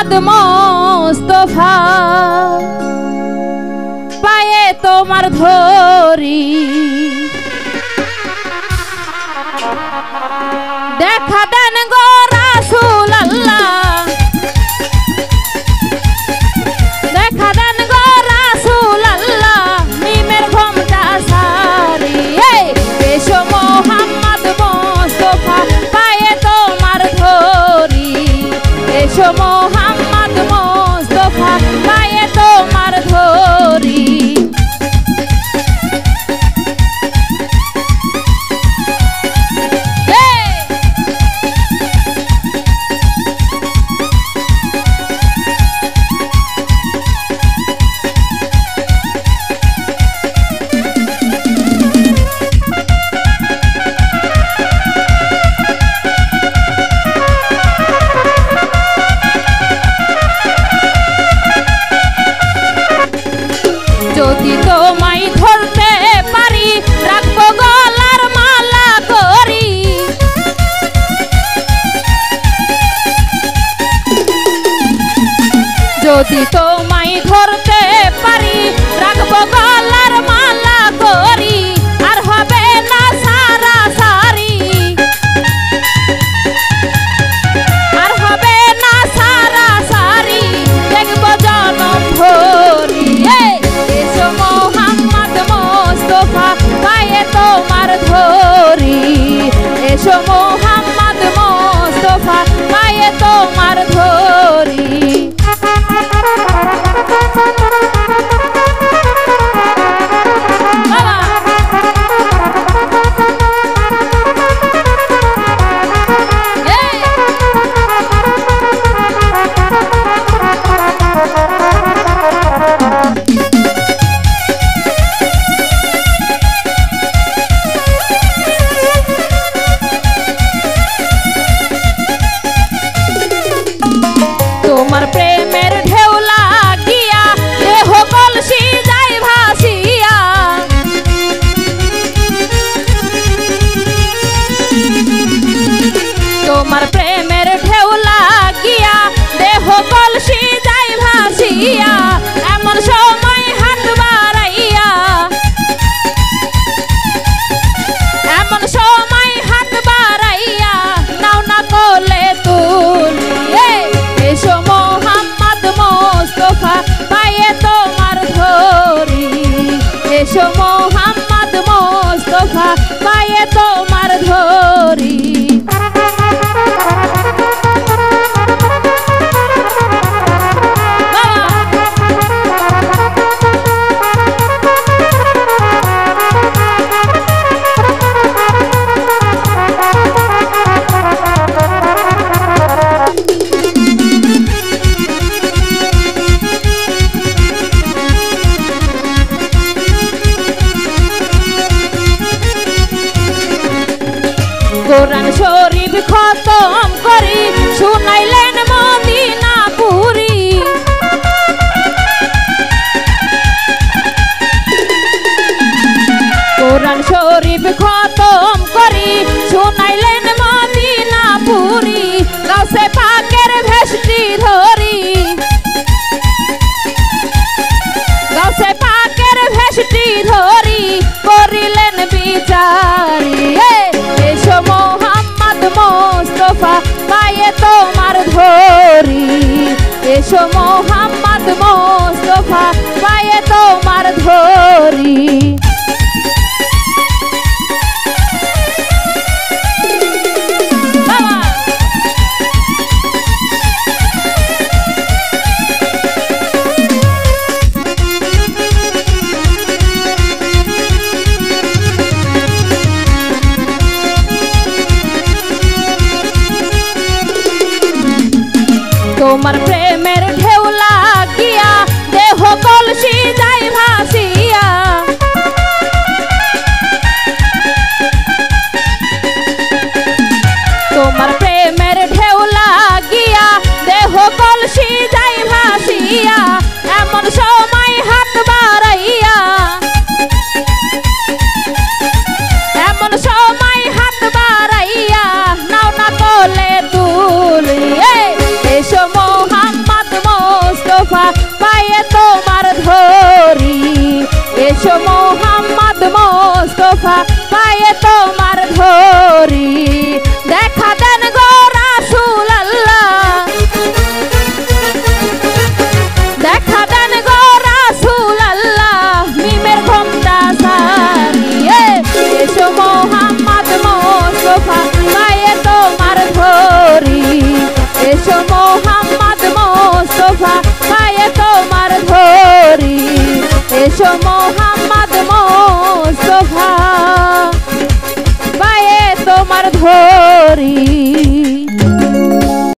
মোহাম্মদ মোস্তফা পায়ে তোমার ধরি দেখা দেন গো রাসূল আল্লাহ দেখা দেন গো রাসূল আল্লাহ নিমের ঘোমটা সারি এসো মোহাম্মদ মোস্তফা পায়ে তোমার ধরি এসো মোহাম্মদ মোস্তফা পায়ে তোমার ধরি যদি তোমায় ধরতে পারি রাখবো গলার মালা করি যদি তোমায় ধরতে পারি রাখবো গলার মালা করি আর হবে না সারা সারি আর হবে না সারা সারি দেখবো জনম ভরি এসো মোহাম্মদ মোস্তফা পায়ে তোমার ধরি এসো মোহাম্মদ মোস্তফা পায়ে তোমার ধরি তোমার প্রেমের ঢেউ লাগিয়া দেহ কলসি যায় ভাসিয়া তোমার প্রেমের ঢেউ লাগিয়া দেহ কলসি যায় ভাসিয়া এমন সময় হাত বাড়াইয়া এমন সময় হাত বাড়াইয়া নাও না কোলে তুলিয়ে এসো মোহাম্মদ মোস্তফা পায়ে তোমার ধরি এসো মোহাম্মদ মোস্তফা পায়ে তোমার ধরি কোরআন শরীফ খতম করি শুনাইলেন মদিনাপুরি কোরআন শরীফ খতম করি শুনাইলেন মদিনাপুরি গাউসে পাকের ভেস্টি ধরি গাউসে পাকের ভেস্টি ধরি করিলেন বিচারি এসো মোহাম্মদ মোস্তফা পায়ে তোমার ধরি এসো মোহাম্মদ মোস্তফা পায়ে তোমার ধরি তোমার প্রেমের ঢেউ লাগিয়া দেহ কলসি যায় ভাসিয়া তোমার প্রেমের ঢেউ লাগিয়া দেহ কলসি যায় ভাসিয়া এমন সময় হাত বাড়াইয়া এমন সময় হাত বাড়াইয়া নাও না কোলে তুলিয়ে এসো মোহাম্মদ এসো মোহাম্মদ মোস্তফা পায়ে তোমার ধরি দেখা দেন গো রাসূল আল্লাহ দেখা দেন গো রাসূল আল্লাহ মিমের ঘোমটা সারিয়ে এসো মোহাম্মদ মোস্তফা পায়ে তোমার ধরি এসো মোহাম্মদ মোস্তফা পায়ে তোমার ধরি এসো মোহাম্মদ মোস্তফা পায়ে তোমার ধরি